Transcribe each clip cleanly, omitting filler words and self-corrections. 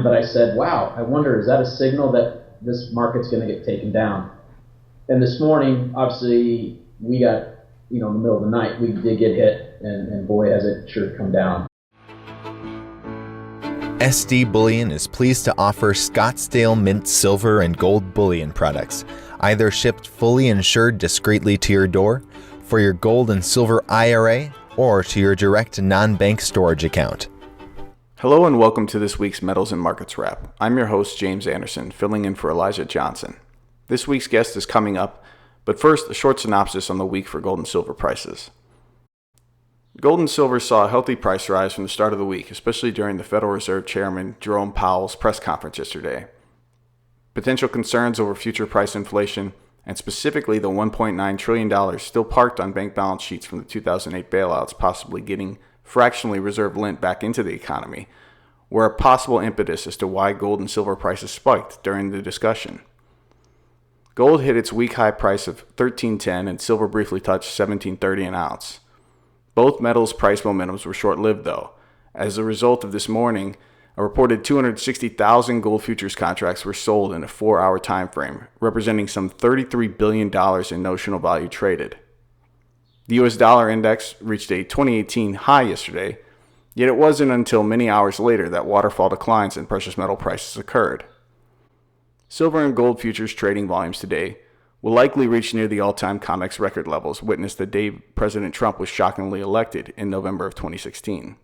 But I said, wow, I wonder, is that a signal that this market's going to get taken down? And this morning, obviously, we got, in the middle of the night, we did get hit, and boy, has it sure come down. SD Bullion is pleased to offer Scottsdale Mint silver and gold bullion products, either shipped fully insured discreetly to your door, for your gold and silver IRA, or to your direct non-bank storage account. Hello and welcome to this week's Metals and Markets Wrap. I'm your host, James Anderson, filling in for Elijah Johnson. This week's guest is coming up, but first, a short synopsis on the week for gold and silver prices. Gold and silver saw a healthy price rise from the start of the week, especially during the Federal Reserve Chairman Jerome Powell's press conference yesterday. Potential concerns over future price inflation, and specifically the $1.9 trillion still parked on bank balance sheets from the 2008 bailouts possibly getting fractionally reserved lent back into the economy, were a possible impetus as to why gold and silver prices spiked during the discussion. Gold hit its week high price of $13.10 and silver briefly touched $17.30 an ounce. Both metals' price momentums were short-lived, though. As a result of this morning, a reported 260,000 gold futures contracts were sold in a 4-hour time frame, representing some $33 billion in notional value traded. The US dollar index reached a 2018 high yesterday, yet it wasn't until many hours later that waterfall declines in precious metal prices occurred. Silver and gold futures trading volumes today will likely reach near the all-time COMEX record levels witnessed the day President Trump was shockingly elected in November of 2016.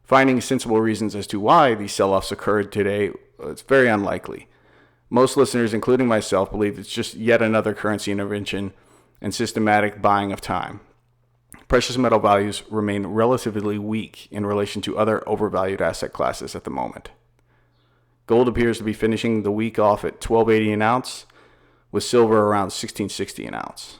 Finding sensible reasons as to why these sell-offs occurred today, it's very unlikely. Most listeners, including myself, believe it's just yet another currency intervention and systematic buying of time. Precious metal values remain relatively weak in relation to other overvalued asset classes at the moment. Gold appears to be finishing the week off at $12.80 an ounce, with silver around $16.60 an ounce.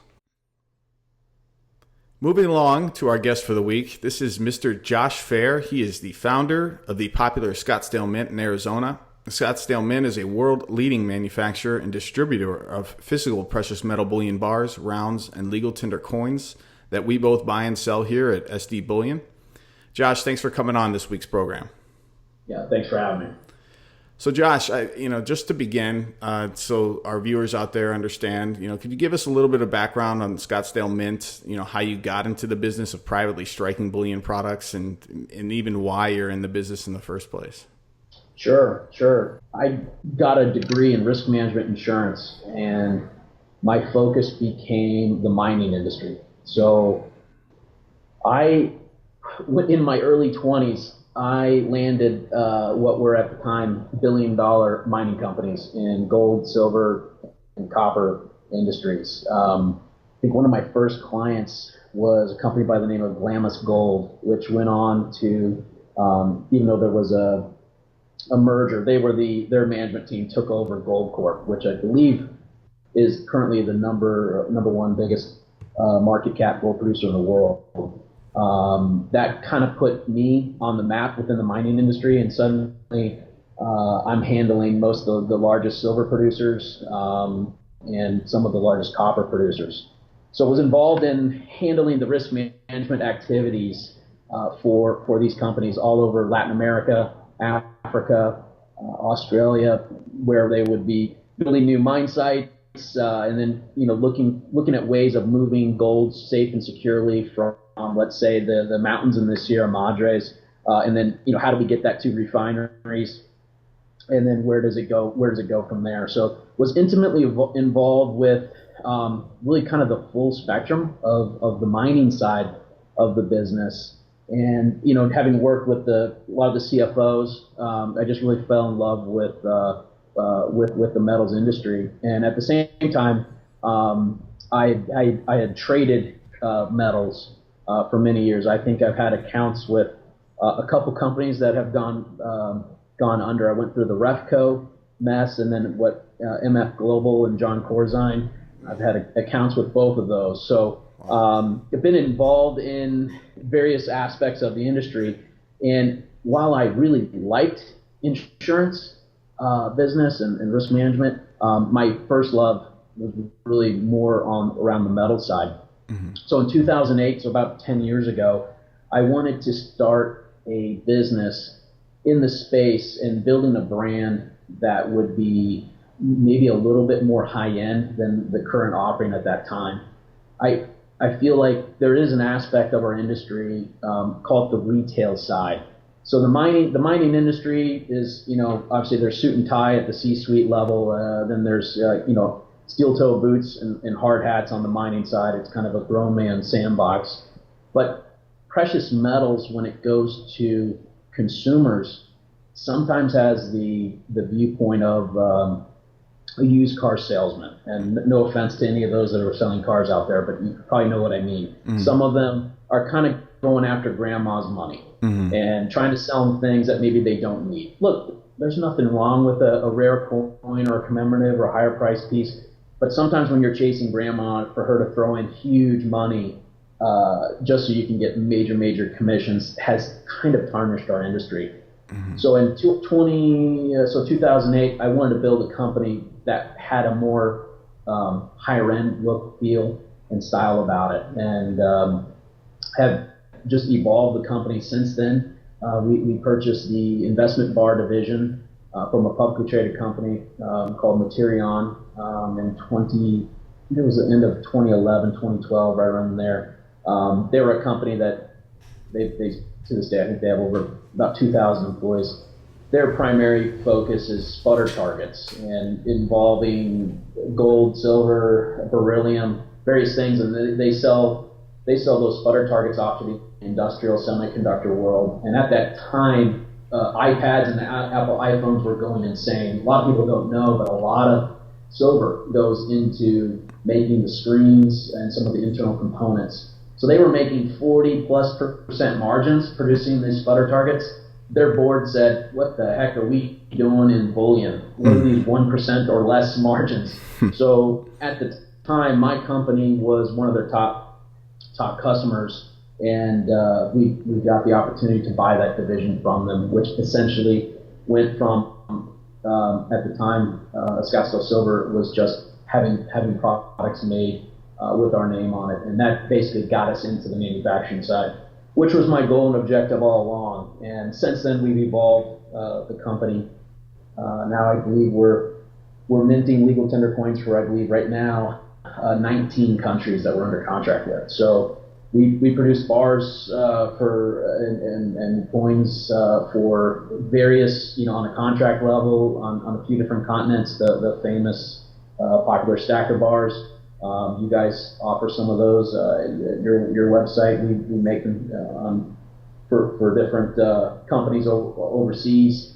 Moving along to our guest for the week, this is Mr. Josh Phair. He is the founder of the popular Scottsdale Mint in Arizona. The Scottsdale Mint is a world-leading manufacturer and distributor of physical precious metal bullion bars, rounds, and legal tender coins that we both buy and sell here at SD Bullion. Josh, thanks for coming on this week's program. Yeah, thanks for having me. So Josh, just to begin, so our viewers out there understand, could you give us a little bit of background on Scottsdale Mint, how you got into the business of privately striking bullion products and even why you're in the business in the first place? Sure. I got a degree in risk management insurance, and my focus became the mining industry. So in my early 20s, I landed what were at the time billion-dollar mining companies in gold, silver, and copper industries. I think one of my first clients was a company by the name of Glamis Gold, which went on to, even though there was a merger, their management team took over Gold Corp, which I believe is currently the number one biggest market cap gold producer in the world. That kind of put me on the map within the mining industry, and suddenly I'm handling most of the largest silver producers and some of the largest copper producers. So I was involved in handling the risk management activities for these companies all over Latin America, Africa, Australia, where they would be building new mine sites, and then looking at ways of moving gold safe and securely from let's say the mountains in the Sierra Madres, and then how do we get that to refineries, and then where does it go from there? So was intimately involved with really kind of the full spectrum of the mining side of the business, and having worked with a lot of the CFOs, I just really fell in love with the metals industry, and at the same time, I had traded metals for many years. I think I've had accounts with a couple companies that have gone under. I went through the Refco mess, and then MF Global and John Corzine. I've had accounts with both of those. So I've been involved in various aspects of the industry. And while I really liked insurance business and risk management, my first love was really more around the metal side. Mm-hmm. So in 2008, so about 10 years ago, I wanted to start a business in the space and building a brand that would be maybe a little bit more high end than the current offering at that time. I I feel like there is an aspect of our industry called the retail side. So the mining industry is, obviously there's suit and tie at the C-suite level. Then there's steel toe boots and hard hats on the mining side. It's kind of a grown man sandbox. But precious metals, when it goes to consumers, sometimes has the viewpoint of a used car salesman. And no offense to any of those that are selling cars out there, but you probably know what I mean. Mm-hmm. Some of them are kind of going after grandma's money and trying to sell them things that maybe they don't need. Look, there's nothing wrong with a rare coin or a commemorative or a higher priced piece, but sometimes when you're chasing grandma for her to throw in huge money just so you can get major commissions has kind of tarnished our industry. Mm-hmm. So in 2008, I wanted to build a company that had a more higher end look, feel, and style about it, and have just evolved the company since then. We purchased the investment bar division from a publicly traded company called Materion in it was the end of 2011, 2012, right around there. They were a company that they to this day, I think they have over about 2,000 employees. Their primary focus is sputter targets and involving gold, silver, beryllium, various things, and they sell those sputter targets off to the industrial semiconductor world. And at that time, iPads and the Apple iPhones were going insane. A lot of people don't know, but a lot of silver goes into making the screens and some of the internal components. So they were making 40+% margins producing these sputter targets. Their board said, what the heck are we doing in bullion? What are these 1% or less margins? So at the time, my company was one of their top customers, and we got the opportunity to buy that division from them, which essentially went from, at the time, Scottsdale Silver was just having products made with our name on it, and that basically got us into the manufacturing side, which was my goal and objective all along. And since then, we've evolved the company. Now I believe we're minting legal tender coins for, I believe right now, 19 countries that we're under contract with. So we produce bars and coins for various, on a contract level on a few different continents. The famous popular stacker bars. You guys offer some of those. Your website, we make them for different companies overseas,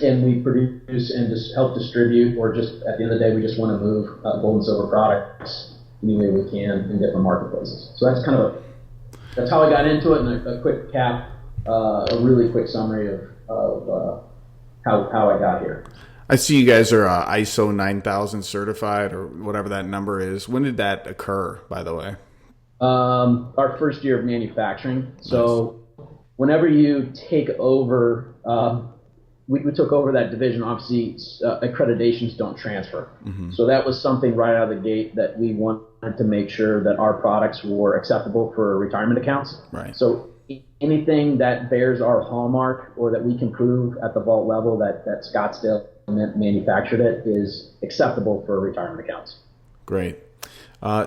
and we produce and just help distribute, or just at the end of the day, we just want to move gold and silver products any way we can in different marketplaces. So that's that's how I got into it, and a quick cap, a really quick summary of how I got here. I see you guys are ISO 9000 certified, or whatever that number is. When did that occur, by the way? Our first year of manufacturing. So whenever you take over, we took over that division, obviously accreditations don't transfer. Mm-hmm. So that was something right out of the gate that we wanted to make sure that our products were acceptable for retirement accounts. Right. So anything that bears our hallmark, or that we can prove at the vault level that Scottsdale manufactured it, is acceptable for retirement accounts. Great.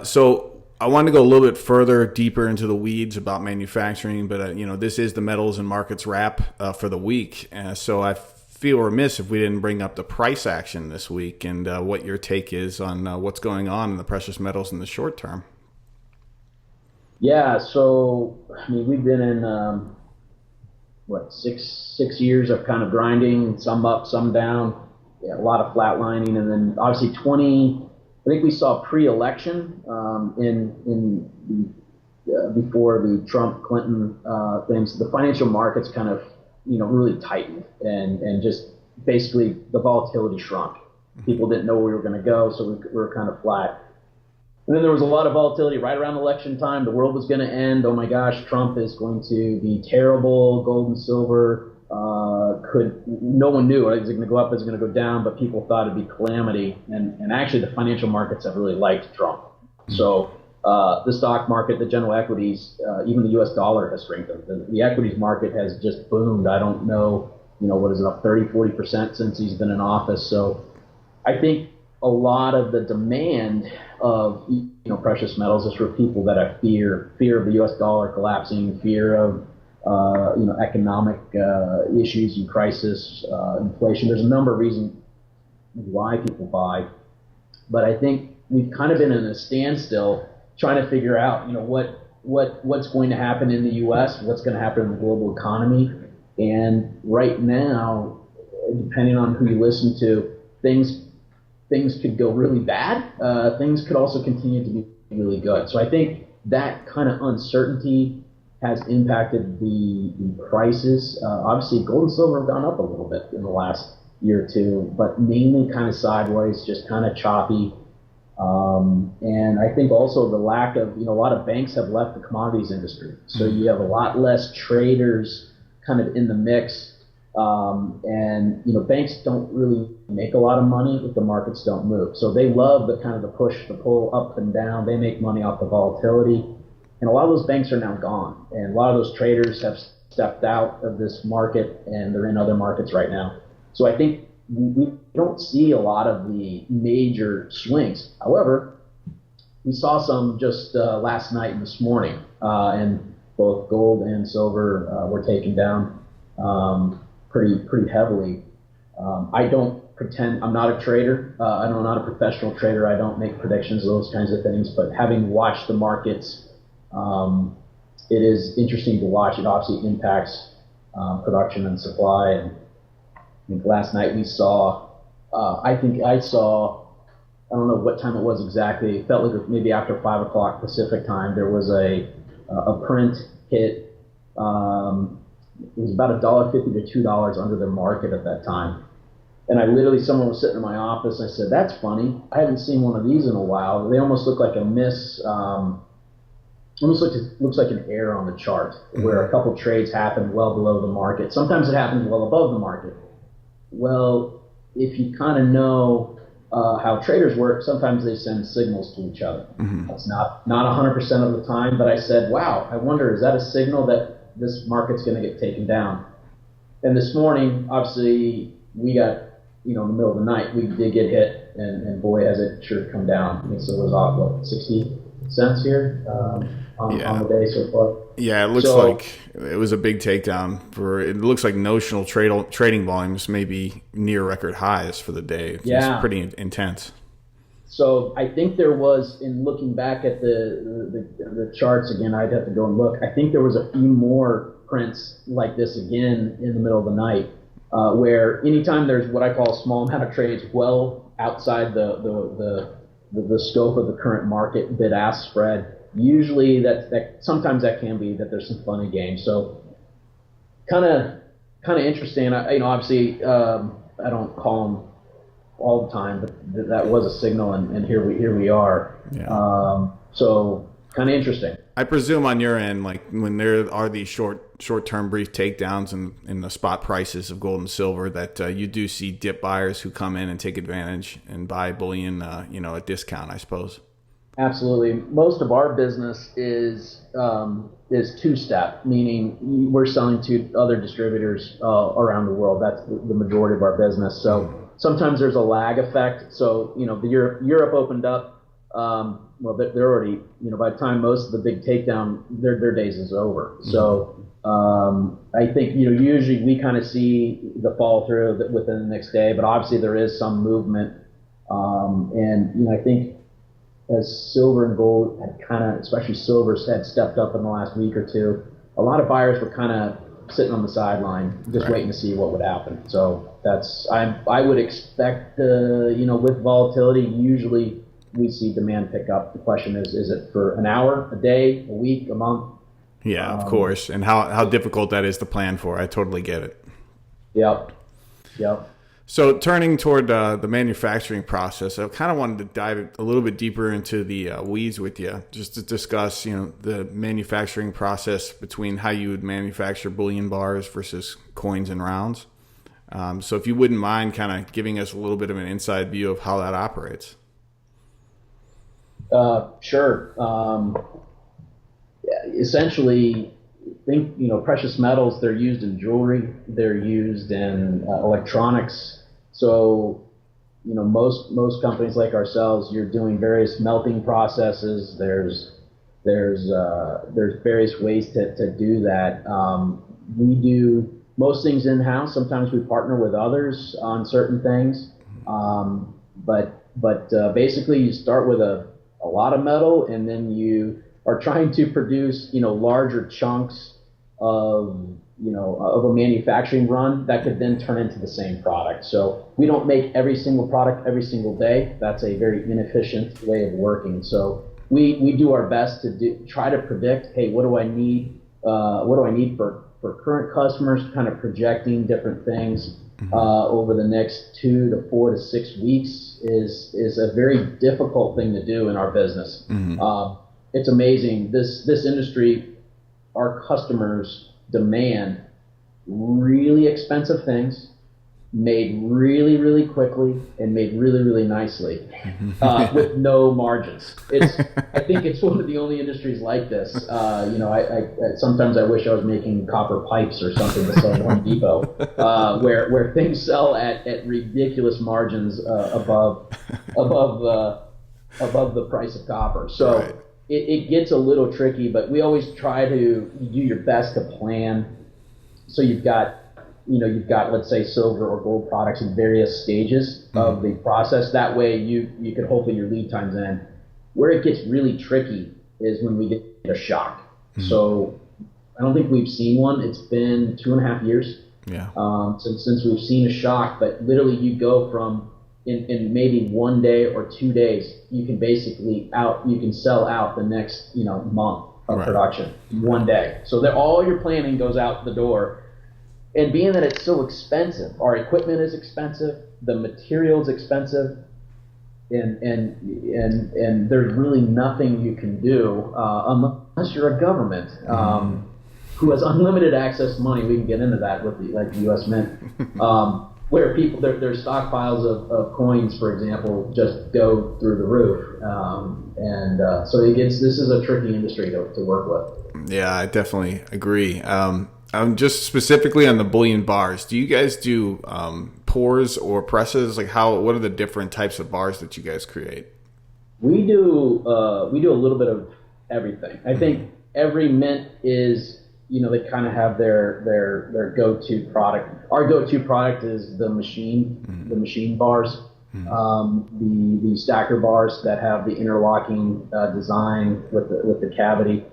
So I want to go a little bit further, deeper into the weeds about manufacturing, but this is the Metals and Markets wrap for the week. So I feel remiss if we didn't bring up the price action this week, and what your take is on what's going on in the precious metals in the short term. Yeah. So we've been in six years of kind of grinding, some up, some down. Yeah, a lot of flatlining, and then obviously I think we saw pre-election before the Trump-Clinton things. The financial markets kind of really tightened, and just basically the volatility shrunk. People didn't know where we were going to go, so we were kind of flat. And then there was a lot of volatility right around election time. The world was going to end. Oh my gosh, Trump is going to be terrible. Gold and silver no one knew. Is it going to go up? Is it going to go down? But people thought it'd be calamity. And actually, the financial markets have really liked Trump. So the stock market, the general equities, even the U.S. dollar has strengthened. The equities market has just boomed. I don't know what is it, up 30-40% since he's been in office. So I think a lot of the demand of precious metals is for people that have fear of the U.S. dollar collapsing, fear of economic issues and crisis, inflation. There's a number of reasons why people buy, but I think we've kind of been in a standstill trying to figure out what's going to happen in the U.S., what's going to happen in the global economy, and right now, depending on who you listen to, things could go really bad. Things could also continue to be really good. So I think that kind of uncertainty has impacted the prices. Obviously, gold and silver have gone up a little bit in the last year or two, but mainly kind of sideways, just kind of choppy. And I think also the lack of, a lot of banks have left the commodities industry. So you have a lot less traders kind of in the mix. And banks don't really make a lot of money if the markets don't move. So they love the kind of the push, the pull up and down. They make money off the volatility. And a lot of those banks are now gone. And a lot of those traders have stepped out of this market and they're in other markets right now. So I think we don't see a lot of the major swings. However, we saw some just last night and this morning, and both gold and silver were taken down pretty heavily. I don't pretend, I'm not a trader. I'm not a professional trader. I don't make predictions of those kinds of things. But having watched the markets, it is interesting to watch. It obviously impacts production and supply. And I think last night we saw, I don't know what time it was exactly. It felt like maybe after 5 o'clock Pacific time, there was a print hit. It was about $1.50 to $2 under the market at that time. And someone was sitting in my office. I said, "That's funny. I haven't seen one of these in a while. They almost look like a looks like an error on the chart where a couple trades happen well below the market. Sometimes it happens well above the market." Well, if you kind of know how traders work, sometimes they send signals to each other. That's not 100% of the time, but I said, wow, I wonder, is that a signal that this market's going to get taken down? And this morning, obviously, we got, in the middle of the night, we did get hit, and boy, has it sure come down. I mean, so it was off, 60 cents here on the day so far. Yeah, it looks like it was a big takedown. It looks like notional trading volumes may be near record highs for the day. It's pretty intense. So I think there was, in looking back at the charts again, I'd have to go and look. I think there was a few more prints like this again in the middle of the night, where anytime there's what I call a small amount of trades well outside the scope of the current market bid-ask spread. Usually that sometimes that can be that there's some funny games. So kind of interesting. Obviously I don't call them all the time, but that was a signal, and here we are. Yeah. So kind of interesting. I presume on your end, like when there are these short-term brief takedowns in the spot prices of gold and silver, that you do see dip buyers who come in and take advantage and buy bullion, at discount, I suppose. Absolutely. Most of our business is two-step, meaning we're selling to other distributors around the world. That's the majority of our business. So sometimes there's a lag effect. So Europe opened up. Well, they're already, by the time most of the big takedown, their days is over. So I think usually we kind of see the fall through within the next day, but obviously there is some movement, and I think as silver and gold had kind of, especially silver, had stepped up in the last week or two, a lot of buyers were kind of sitting on the sideline, just waiting to see what would happen. So I would expect, with volatility, usually we see demand pick up. The question is it for an hour, a day, a week, a month? Yeah, of course. And how difficult that is to plan for. I totally get it. Yep. So turning toward the manufacturing process, I kind of wanted to dive a little bit deeper into the weeds with you, just to discuss, the manufacturing process between how you would manufacture bullion bars versus coins and rounds. So if you wouldn't mind kind of giving us a little bit of an inside view of how that operates. Sure. Essentially, think, precious metals, they're used in jewelry, they're used in electronics. So, most companies like ourselves, you're doing various melting processes. There's various ways to do that. We do most things in-house. Sometimes we partner with others on certain things. But basically you start with a lot of metal, and then you are trying to produce, larger chunks of a manufacturing run that could then turn into the same product. So we don't make every single product every single day. That's a very inefficient way of working. So we do our best to try to predict, hey, what do I need? What do I need for current customers? Kind of projecting different things over the next 2 to 4 to 6 weeks is a very difficult thing to do in our business. It's amazing. This industry, our customers demand really expensive things made really, really quickly and made really, really nicely with no margins. I think it's one of the only industries like this. Sometimes I wish I was making copper pipes or something to sell at Home Depot, where things sell at ridiculous margins above the price of copper. So. Right. It gets a little tricky, but we always try to do your best to plan. So you've got, let's say silver or gold products in various stages of the process. That way you can hopefully your lead times in. Where it gets really tricky is when we get a shock. So I don't think we've seen one. It's been 2.5 years since we've seen a shock, but literally you go from in maybe 1 day or 2 days, you can sell out the next, month of production in 1 day. So that all your planning goes out the door. And being that it's so expensive, our equipment is expensive, the material's expensive, and there's really nothing you can do unless you're a government who has unlimited access to money. We can get into that with the U.S. Mint. Where people, their stockpiles of coins, for example, just go through the roof. So this is a tricky industry to work with. Yeah, I definitely agree. Just specifically on the bullion bars, do you guys do pours or presses? Like what are the different types of bars that you guys create? We do a little bit of everything. I think every mint is, they kind of have their go-to product. Our go-to product is the machine bars, the stacker bars that have the interlocking design with the cavity.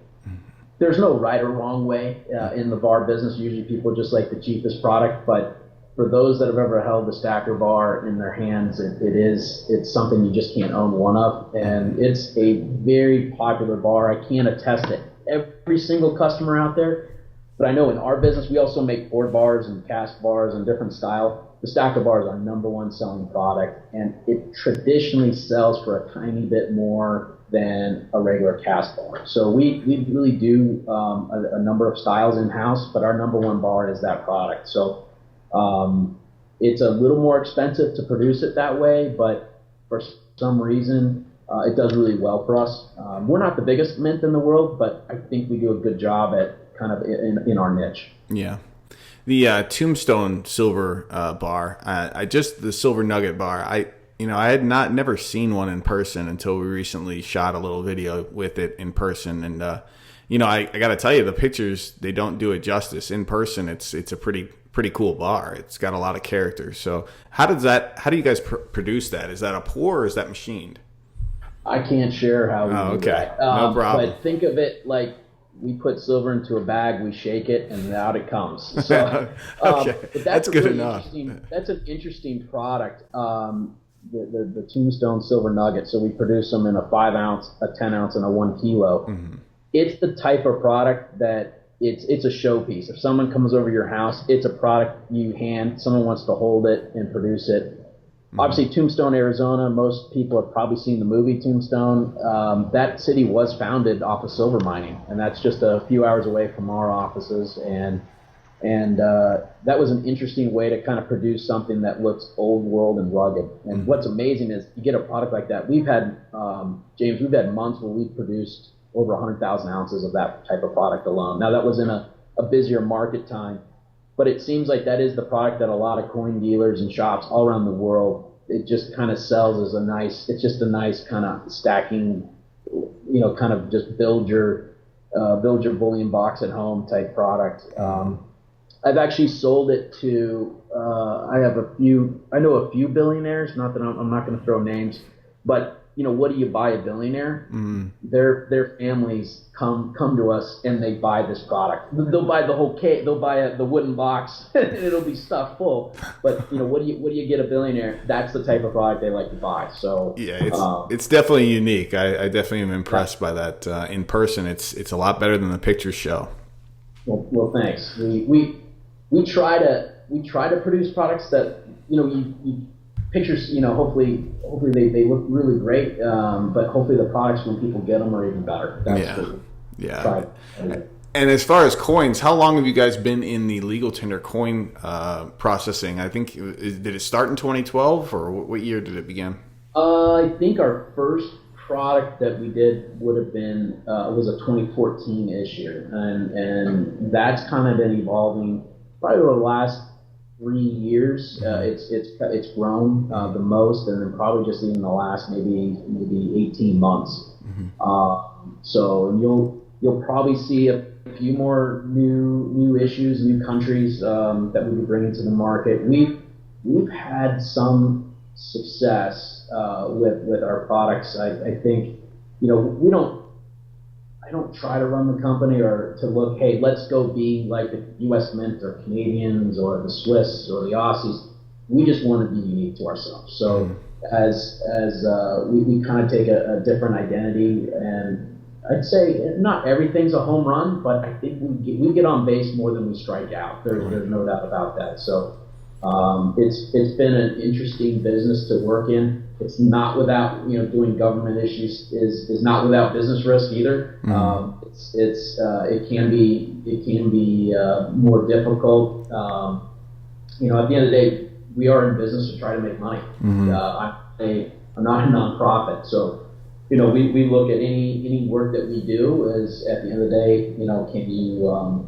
There's no right or wrong way in the bar business. Usually people just like the cheapest product, but for those that have ever held the stacker bar in their hands, it's something you just can't own one of, and it's a very popular bar. I can't attest to every single customer out there, but I know in our business we also make board bars and cast bars and different style. The stacker bar is our number one selling product, and it traditionally sells for a tiny bit more than a regular cast bar. So we really do a number of styles in-house, but our number one bar is that product. So it's a little more expensive to produce it that way, but for some reason it does really well for us. We're not the biggest mint in the world, but I think we do a good job at kind of in our niche. Yeah. The Tombstone silver bar, the silver nugget bar, I had never seen one in person until we recently shot a little video with it in person. And, I got to tell you, the pictures, they don't do it justice. In person, it's a pretty cool bar. It's got a lot of character. So how do you guys produce that? Is that a pour or is that machined? I can't share how we do that. No problem. But think of it like we put silver into a bag, we shake it, and out it comes. So okay. But that's good enough. That's an interesting product. The Tombstone silver nugget. So we produce them in a 5 ounce, a 10 ounce, and a 1 kilo. It's the type of product that it's a showpiece. If someone comes over your house, it's a product someone wants to hold it and produce it. Obviously, Tombstone, Arizona, most people have probably seen the movie Tombstone. That city was founded off of silver mining, and that's just a few hours away from our offices. And that was an interesting way to kind of produce something that looks old world and rugged. And what's amazing is you get a product like that. We've had, James, months where we've produced over 100,000 ounces of that type of product alone. Now that was in a a busier market time. But it seems like that is the product that a lot of coin dealers and shops all around the world, it just kind of sells as it's just a nice kind of stacking, kind of just build your bullion box at home type product. I've actually sold it to, I know a few billionaires, not that I'm not going to throw names, but what do you buy a billionaire? Their families come to us and they buy this product. They'll buy the whole cake. They'll buy the wooden box and it'll be stuffed full. But what do you get a billionaire? That's the type of product they like to buy. So yeah, it's definitely unique. I definitely am impressed by that. In person, it's a lot better than the pictures show. Well, thanks. We try to produce products that you pictures, hopefully they look really great, but hopefully the products when people get them are even better. Yeah. And as far as coins, how long have you guys been in the legal tender coin processing? I think, did it start in 2012 or what year did it begin? I think our first product that we did would have been, was a 2014 issue. And that's kind of been evolving probably over the last 3 years. It's grown the most, and then probably just in the last maybe 18 months. So you'll probably see a few more new issues, new countries that we'll be bringing to the market. We've had some success with our products. I think I don't try to run the company or to look, hey, let's go be like the U.S. Mint or Canadians or the Swiss or the Aussies. We just want to be unique to ourselves. So as we kind of take a different identity, and I'd say not everything's a home run, but I think we get on base more than we strike out. There's no doubt about that. So it's been an interesting business to work in. It's not without, doing government issues is not without business risk either. It can be more difficult. At the end of the day, we are in business to try to make money. I'm not a nonprofit, so we look at any work that we do as at the end of the day, can you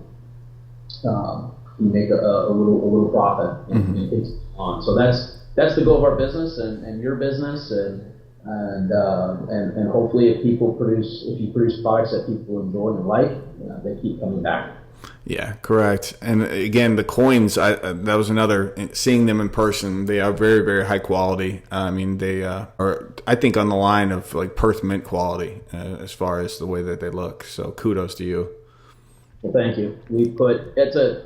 make a little profit and it's on. So that's the goal of our business and your business, and hopefully if you produce products that people enjoy and like, they keep coming back. Yeah, correct. And again, the coins, that was another, seeing them in person, they are very, very high quality. I mean, they are, I think, on the line of like Perth Mint quality as far as the way that they look. So kudos to you. Well, thank you.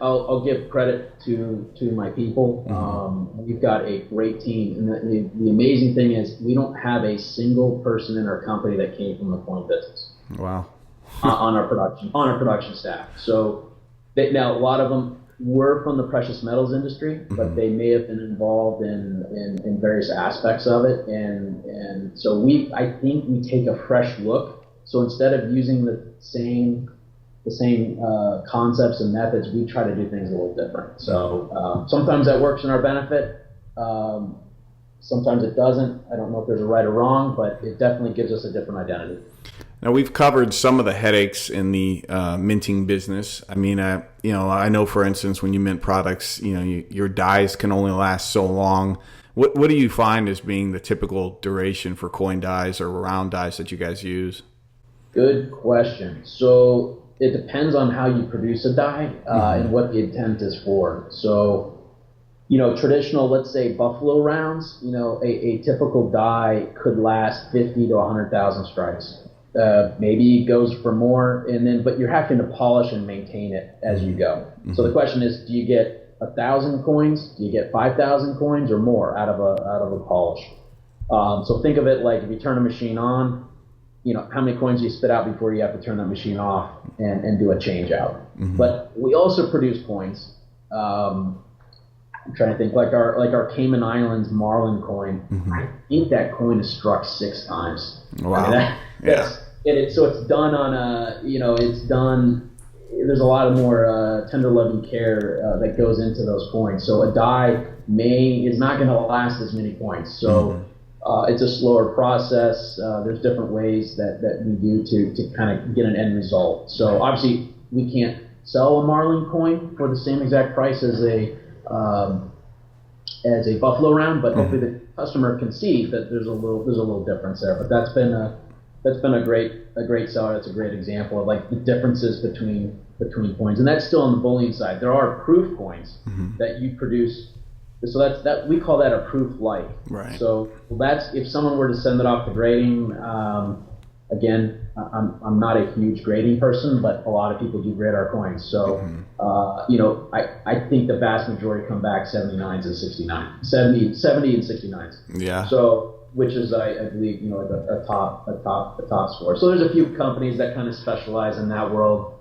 I'll give credit to my people. We've got a great team, and the amazing thing is we don't have a single person in our company that came from the coin business. Wow. on our production staff. So now a lot of them were from the precious metals industry, but they may have been involved in various aspects of it, and so I think we take a fresh look. So instead of using the same concepts and methods, we try to do things a little different. So sometimes that works in our benefit. Sometimes it doesn't. I don't know if there's a right or wrong, but it definitely gives us a different identity. Now, we've covered some of the headaches in the minting business. I mean, I know, for instance, when you mint products, your dies can only last so long. What do you find as being the typical duration for coin dies or round dies that you guys use? Good question. So it depends on how you produce a die and what the intent is for. So, traditional, let's say buffalo rounds, a typical die could last 50 to 100,000 strikes. Maybe it goes for more, but you're having to polish and maintain it as you go. So the question is, do you get 1,000 coins? Do you get 5,000 coins or more out of a polish? So think of it like if you turn a machine on, how many coins do you spit out before you have to turn that machine off and do a change out? But we also produce coins. I'm trying to think, like our Cayman Islands Marlin coin. I think that coin is struck 6 times. Wow. So it's done on it's done. There's a lot of more tender loving care that goes into those coins. So a die is not going to last as many coins. So it's a slower process. There's different ways that we do to kind of get an end result. So obviously we can't sell a marlin coin for the same exact price as a buffalo round, but hopefully the customer can see that there's a little difference there. But that's been a great seller. That's a great example of like the differences between coins, and that's still on the bullion side. There are proof coins that you produce. So that we call that a proof light. Right. So that's if someone were to send it off to grading. Again, I'm not a huge grading person, but a lot of people do grade our coins. So I think the vast majority come back 79s and 69, 70 and 69s. Yeah. So which is I believe a top score. So there's a few companies that kind of specialize in that world.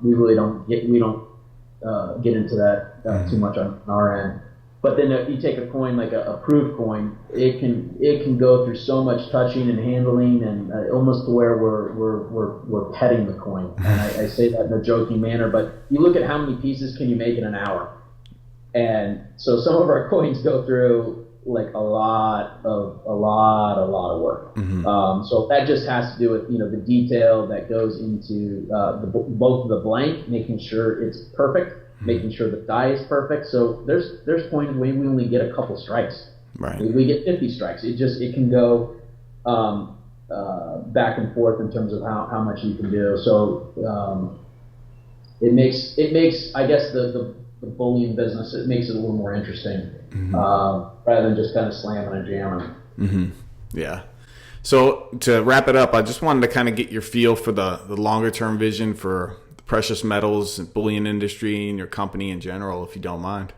We really don't get into that too much on our end. But then if you take a coin like a proof coin, it can go through so much touching and handling, and almost to where we're petting the coin. And I say that in a joking manner, but you look at how many pieces can you make in an hour, and so some of our coins go through like a lot of work. So that just has to do with the detail that goes into both of the blank, making sure it's perfect. Making sure the die is perfect. So there's points where we only get a couple strikes. Right. We get 50 strikes. It can go back and forth in terms of how much you can do. So it makes I guess the bullion business, it makes it a little more interesting rather than just kind of slamming and jamming. Yeah. So to wrap it up, I just wanted to kind of get your feel for the longer term vision for precious metals and bullion industry and your company in general, if you don't mind.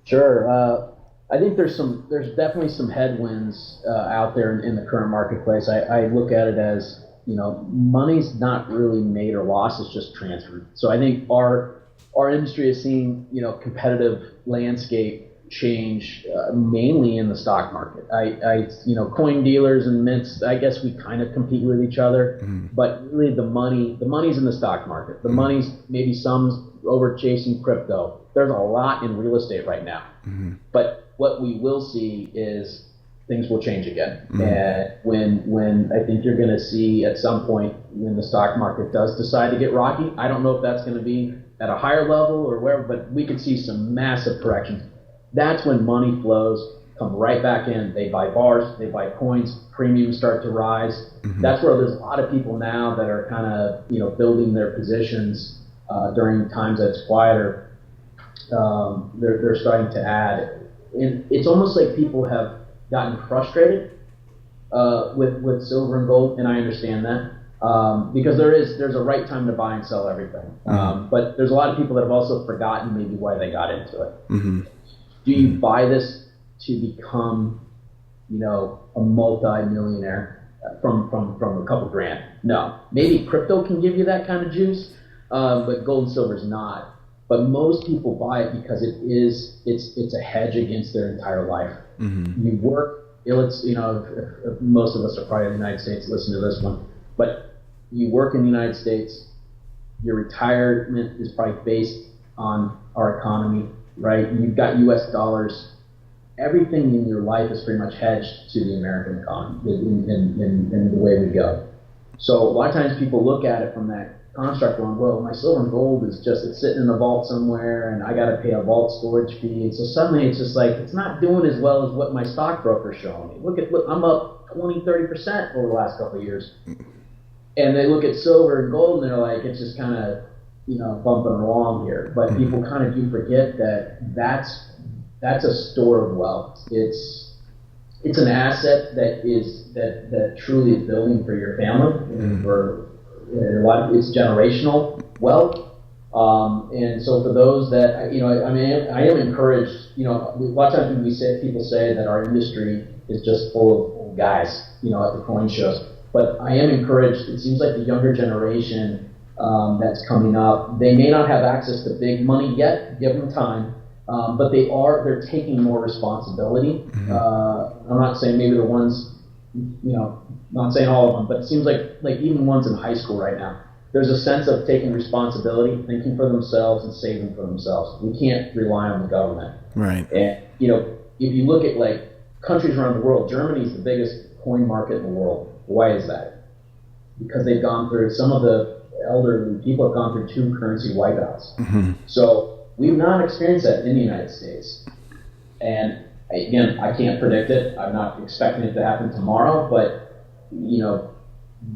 Sure. I think there's definitely some headwinds out there in the current marketplace. I look at it as, money's not really made or lost, it's just transferred. So I think our industry is seeing, competitive landscape change mainly in the stock market. Coin dealers and mints, I guess we kind of compete with each other, but really the money's in the stock market. The money's maybe some over chasing crypto. There's a lot in real estate right now, but what we will see is things will change again. And when I think you're going to see at some point when the stock market does decide to get rocky, I don't know if that's going to be at a higher level or wherever, but we could see some massive corrections. That's when money flows come right back in. They buy bars, they buy coins, premiums start to rise. That's where there's a lot of people now that are kind of building their positions during times that it's quieter. They're starting to add. And it's almost like people have gotten frustrated with silver and gold, and I understand that because there's a right time to buy and sell everything. But there's a lot of people that have also forgotten maybe why they got into it. Do you buy this to become, a multi-millionaire from a couple grand? No. Maybe crypto can give you that kind of juice, but gold and silver is not. But most people buy it because it's a hedge against their entire life. You work. If most of us are probably in the United States. Listen to this one, but you work in the United States. Your retirement is probably based on our economy. Right, you've got U.S. dollars. Everything in your life is pretty much hedged to the American economy in the way we go. So a lot of times people look at it from that construct going, well, my silver and gold it's sitting in a vault somewhere, and I got to pay a vault storage fee. And so suddenly it's just like it's not doing as well as what my stockbroker's showing me. Look, I'm up 20-30% over the last couple of years, and they look at silver and gold and they're like, it's just kind of bumping along here. But people kind of do forget that that's a store of wealth. It's an asset that truly is building for your family, and for a lot of it's generational wealth. And so for those that I am encouraged. A lot of times people say that our industry is just full of guys, at the coin shows. But I am encouraged. It seems like the younger generation that's coming up, they may not have access to big money yet, give them time, but they're taking more responsibility. I'm not saying maybe the ones, not saying all of them, but it seems like even ones in high school right now, there's a sense of taking responsibility, thinking for themselves and saving for themselves. We can't rely on the government. Right. And, if you look at like countries around the world, Germany is the biggest coin market in the world. Why is that? Because they've gone through some of the elderly people have gone through 2 currency wipeouts. So we've not experienced that in the United States. And again, I can't predict it. I'm not expecting it to happen tomorrow, but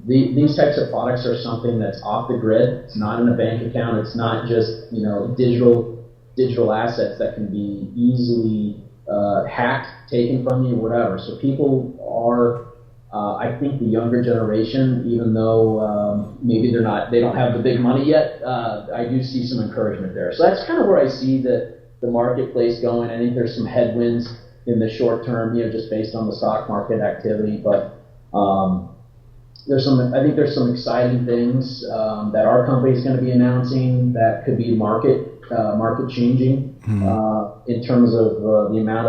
these types of products are something that's off the grid. It's not in a bank account. It's not just digital assets that can be easily hacked, taken from you, whatever. So people are, I think the younger generation, even though maybe they don't have the big money yet, I do see some encouragement there. So that's kind of where I see the marketplace going. I think there's some headwinds in the short term, just based on the stock market activity, but I think there's some exciting things that our company is going to be announcing that could be market changing in terms of the amount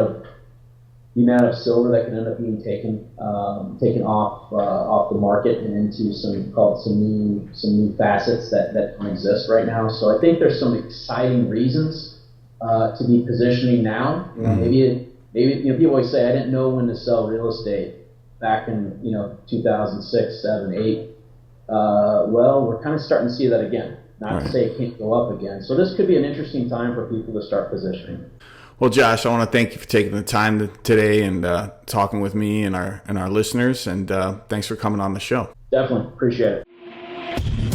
of silver that can end up being taken off the market and into some new facets that don't exist right now. So I think there's some exciting reasons to be positioning now. Maybe people always say I didn't know when to sell real estate back in 2006, 7, 8. Well, we're kind of starting to see that again. Not to say it can't go up again. So this could be an interesting time for people to start positioning. Well, Josh, I want to thank you for taking the time today and talking with me and our listeners. And thanks for coming on the show. Definitely appreciate it.